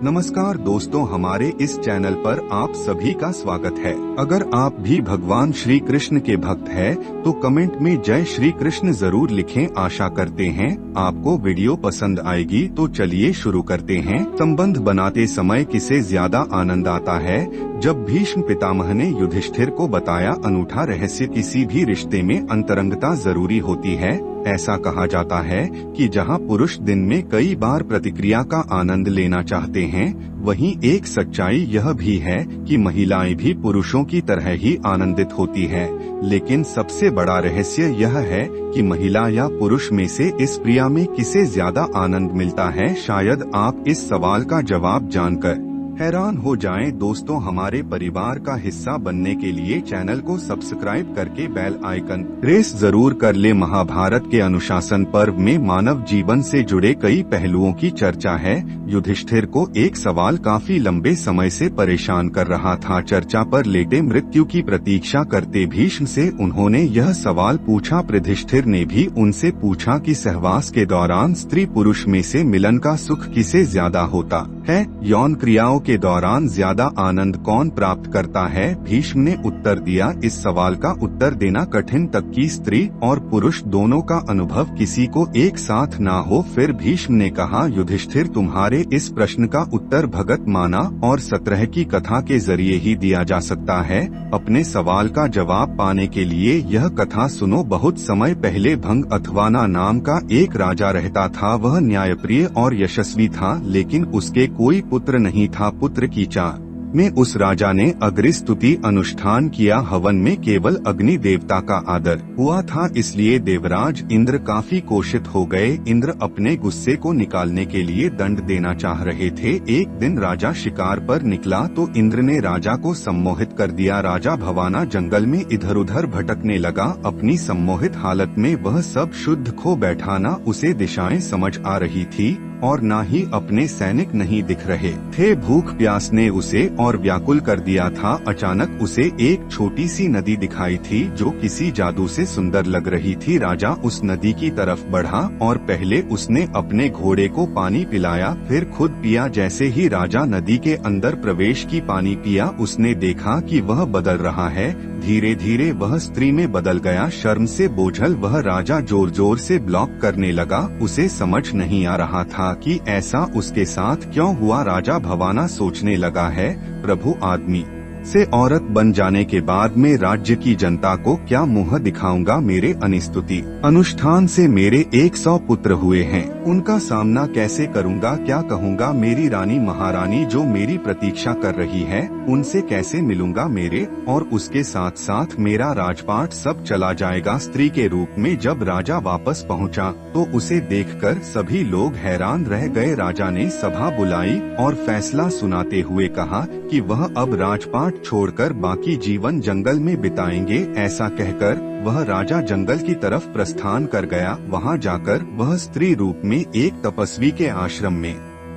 नमस्कार दोस्तों, हमारे इस चैनल पर आप सभी का स्वागत है। अगर आप भी भगवान श्री कृष्ण के भक्त हैं, तो कमेंट में जय श्री कृष्ण जरूर लिखें। आशा करते हैं आपको वीडियो पसंद आएगी। तो चलिए शुरू करते हैं। संबंध बनाते समय किसे ज्यादा आनंद आता है? जब भीष्म पितामह ने युधिष्ठिर को बताया अनूठा रहस्य, किसी भी रिश्ते में अंतरंगता जरूरी होती है। ऐसा कहा जाता है कि जहां पुरुष दिन में कई बार प्रतिक्रिया का आनंद लेना चाहते हैं, वहीं एक सच्चाई यह भी है कि महिलाएं भी पुरुषों की तरह ही आनंदित होती है। लेकिन सबसे बड़ा रहस्य यह है कि महिला या पुरुष में से इस क्रिया में किसे ज्यादा आनंद मिलता है। शायद आप इस सवाल का जवाब जानकर हैरान हो जाएं। दोस्तों, हमारे परिवार का हिस्सा बनने के लिए चैनल को सब्सक्राइब करके बेल आइकन प्रेस जरूर कर ले। महाभारत के अनुशासन पर्व में मानव जीवन से जुड़े कई पहलुओं की चर्चा है। युधिष्ठिर को एक सवाल काफी लंबे समय से परेशान कर रहा था। चर्चा पर लेटे मृत्यु की प्रतीक्षा करते भीष्म से उन्होंने यह सवाल पूछा। युधिष्ठिर ने भी उनसे पूछा कि सहवास के दौरान स्त्री पुरुष में से मिलन का सुख किसे ज्यादा होता है? यौन क्रियाओं के दौरान ज्यादा आनंद कौन प्राप्त करता है? भीष्म ने उत्तर दिया, इस सवाल का उत्तर देना कठिन तक कि स्त्री और पुरुष दोनों का अनुभव किसी को एक साथ ना हो। फिर भीष्म ने कहा, युधिष्ठिर, तुम्हारे इस प्रश्न का उत्तर भगत माना और सत्रह की कथा के जरिए ही दिया जा सकता है। अपने सवाल का जवाब पाने के लिए यह कथा सुनो। बहुत समय पहले भंग अथवाना नाम का एक राजा रहता था। वह न्यायप्रिय और यशस्वी था, लेकिन उसके कोई पुत्र नहीं था। पुत्र की चाह में उस राजा ने अग्रिस्तुति अनुष्ठान किया। हवन में केवल अग्नि देवता का आदर हुआ था, इसलिए देवराज इंद्र काफी कोशित हो गए। इंद्र अपने गुस्से को निकालने के लिए दंड देना चाह रहे थे। एक दिन राजा शिकार पर निकला तो इंद्र ने राजा को सम्मोहित कर दिया। राजा भवाना जंगल में इधर उधर भटकने लगा। अपनी सम्मोहित हालत में वह सब शुद्ध खो बैठा। न उसे दिशाएं समझ आ रही थी और न ही अपने सैनिक नहीं दिख रहे थे। भूख प्यास ने उसे और व्याकुल कर दिया था। अचानक उसे एक छोटी सी नदी दिखाई थी जो किसी जादू से सुंदर लग रही थी। राजा उस नदी की तरफ बढ़ा और पहले उसने अपने घोड़े को पानी पिलाया, फिर खुद पिया। जैसे ही राजा नदी के अंदर प्रवेश की पानी पिया, उसने देखा कि वह बदल रहा है। धीरे धीरे वह स्त्री में बदल गया। शर्म से बोझल वह राजा जोर जोर से ब्लॉक करने लगा। उसे समझ नहीं आ रहा था कि ऐसा उसके साथ क्यों हुआ। राजा भवाना सोचने लगा है, प्रभु, आदमी से औरत बन जाने के बाद मैं राज्य की जनता को क्या मुंह दिखाऊंगा? मेरे अनिस्तुति अनुष्ठान से मेरे 100 पुत्र हुए हैं, उनका सामना कैसे करूंगा? क्या कहूंगा? मेरी रानी महारानी जो मेरी प्रतीक्षा कर रही है, उनसे कैसे मिलूंगा? मेरे और उसके साथ साथ मेरा राजपाट सब चला जाएगा। स्त्री के रूप में जब राजा वापस पहुंचा तो उसे देखकर सभी लोग हैरान रह गए। राजा ने सभा बुलाई और फैसला सुनाते हुए कहा कि वह अब राजपाट छोड़कर बाकी जीवन जंगल में बिताएंगे। ऐसा कहकर वह राजा जंगल की तरफ प्रस्थान कर गया। वहां जाकर वह स्त्री रूप में एक तपस्वी के आश्रम में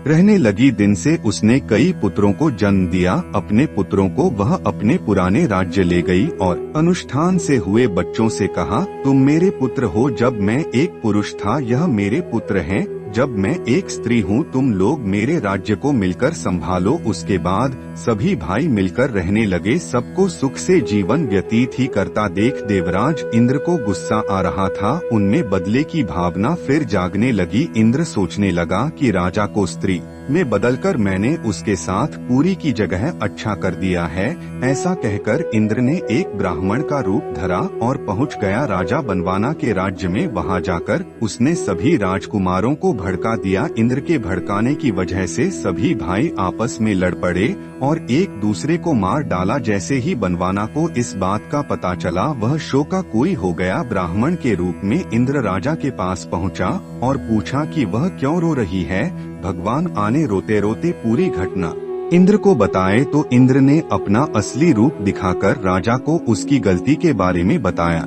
रहने लगी। दिन से उसने कई पुत्रों को जन्म दिया। अपने पुत्रों को वह अपने पुराने राज्य ले गई और अनुष्ठान से हुए बच्चों से कहा, तुम मेरे पुत्र हो। जब मैं एक पुरुष था, यह मेरे पुत्र हैं। जब मैं एक स्त्री हूँ, तुम लोग मेरे राज्य को मिलकर संभालो। उसके बाद सभी भाई मिलकर रहने लगे। सबको सुख से जीवन व्यतीत ही करता देख देवराज इंद्र को गुस्सा आ रहा था। उनमें बदले की भावना फिर जागने लगी। इंद्र सोचने लगा कि राजा को स्त्री में बदलकर मैंने उसके साथ पूरी की जगह अच्छा कर दिया है। ऐसा कहकर इंद्र ने एक ब्राह्मण का रूप धरा और पहुंच गया राजा बनवाना के राज्य में। वहां जाकर उसने सभी राजकुमारों को भड़का दिया। इंद्र के भड़काने की वजह से सभी भाई आपस में लड़ पड़े और एक दूसरे को मार डाला। जैसे ही बनवाना को इस बात का पता चला, वह शोकाकुल हो गया। ब्राह्मण के रूप में इंद्र राजा के पास पहुंचा और पूछा कि वह क्यों रो रही है। भगवान आने रोते रोते पूरी घटना इंद्र को बताए तो इंद्र ने अपना असली रूप दिखाकर राजा को उसकी गलती के बारे में बताया।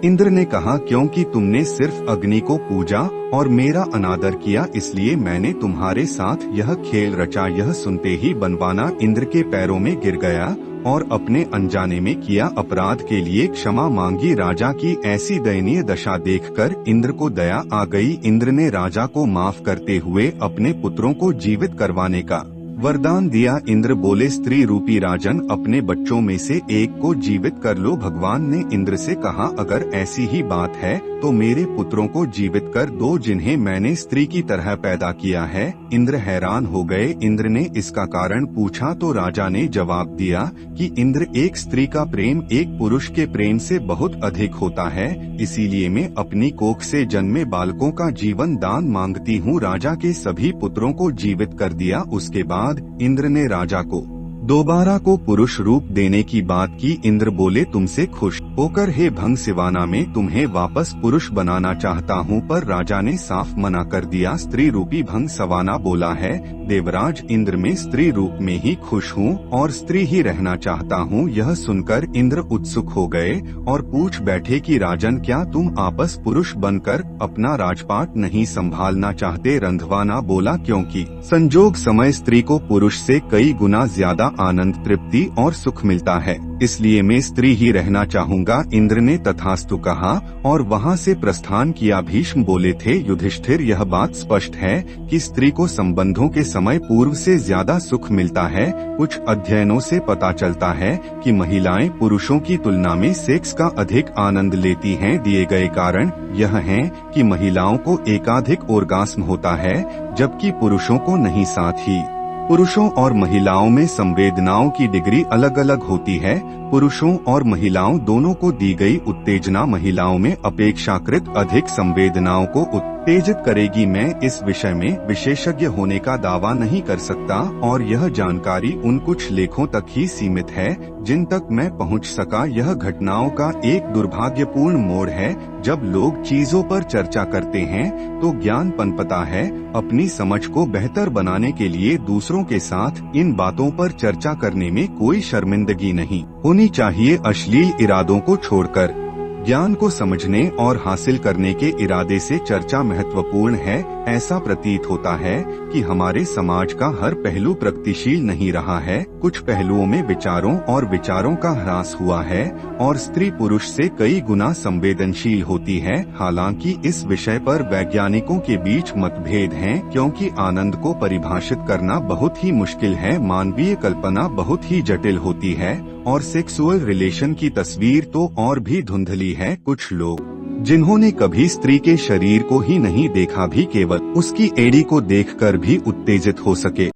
इंद्र ने कहा, क्योंकि तुमने सिर्फ अग्नि को पूजा और मेरा अनादर किया, इसलिए मैंने तुम्हारे साथ यह खेल रचा। यह सुनते ही बनवाना इंद्र के पैरों में गिर गया और अपने अनजाने में किया अपराध के लिए क्षमा मांगी। राजा की ऐसी दयनीय दशा देखकर इंद्र को दया आ गई। इंद्र ने राजा को माफ करते हुए अपने पुत्रों को जीवित करवाने का वरदान दिया। इंद्र बोले, स्त्री रूपी राजन, अपने बच्चों में से एक को जीवित कर लो। भगवान ने इंद्र से कहा, अगर ऐसी ही बात है तो मेरे पुत्रों को जीवित कर दो, जिन्हें मैंने स्त्री की तरह पैदा किया है। इंद्र हैरान हो गए। इंद्र ने इसका कारण पूछा तो राजा ने जवाब दिया कि इंद्र, एक स्त्री का प्रेम एक पुरुष के प्रेम से बहुत अधिक होता है, इसीलिए मैं अपनी कोख से जन्मे बालकों का जीवन दान मांगती हूँ। राजा के सभी पुत्रों को जीवित कर दिया। उसके बाद इंद्र ने राजा को दोबारा को पुरुष रूप देने की बात की। इंद्र बोले, तुमसे खुश होकर हे भंग सिवाना मैं तुम्हें वापस पुरुष बनाना चाहता हूँ, पर राजा ने साफ मना कर दिया। स्त्री रूपी भंग सवाना बोला है, देवराज इंद्र, मैं स्त्री रूप में ही खुश हूँ और स्त्री ही रहना चाहता हूँ। यह सुनकर इंद्र उत्सुक हो गए और पूछ बैठे कि राजन, क्या तुम आपस पुरुष बनकर अपना राजपाट नहीं संभालना चाहते? रंधवाना बोला, क्योंकि संजोग समय स्त्री को पुरुष से कई गुना ज्यादा आनंद, तृप्ति और सुख मिलता है, इसलिए मैं स्त्री ही रहना चाहूँगा। इंद्र ने तथास्तु कहा और वहाँ से प्रस्थान किया। भीष्म बोले थे, युधिष्ठिर, यह बात स्पष्ट है कि स्त्री को संबंधों के समय पूर्व से ज्यादा सुख मिलता है। कुछ अध्ययनों से पता चलता है कि महिलाएं पुरुषों की तुलना में सेक्स का अधिक आनंद लेती हैं। दिए गए कारण यह हैं कि महिलाओं को एकाधिक ओर्गास्म होता है, जबकि पुरुषों को नहीं। साथ ही पुरुषों और महिलाओं में संवेदनाओं की डिग्री अलग अलग होती है। पुरुषों और महिलाओं दोनों को दी गई उत्तेजना महिलाओं में अपेक्षाकृत अधिक संवेदनाओं को उत्तेजित करेगी। मैं इस विषय में विशेषज्ञ होने का दावा नहीं कर सकता और यह जानकारी उन कुछ लेखों तक ही सीमित है जिन तक मैं पहुंच सका। यह घटनाओं का एक दुर्भाग्यपूर्ण मोड़ है। जब लोग चीजों पर चर्चा करते हैं तो ज्ञान पनपता है। अपनी समझ को बेहतर बनाने के लिए दूसरों के साथ इन बातों पर चर्चा करने में कोई शर्मिंदगी नहीं होनी चाहिए। अश्लील इरादों को छोड़कर ज्ञान को समझने और हासिल करने के इरादे से चर्चा महत्वपूर्ण है। ऐसा प्रतीत होता है कि हमारे समाज का हर पहलू प्रगतिशील नहीं रहा है। कुछ पहलुओं में विचारों और विचारों का ह्रास हुआ है और स्त्री पुरुष से कई गुना संवेदनशील होती है। हालांकि इस विषय पर वैज्ञानिकों के बीच मतभेद हैं, क्योंकि आनंद को परिभाषित करना बहुत ही मुश्किल है। मानवीय कल्पना बहुत ही जटिल होती है और सेक्सुअल रिलेशन की तस्वीर तो और भी धुंधली है। कुछ लोग जिन्होंने कभी स्त्री के शरीर को ही नहीं देखा भी केवल उसकी एड़ी को देखकर भी उत्तेजित हो सके।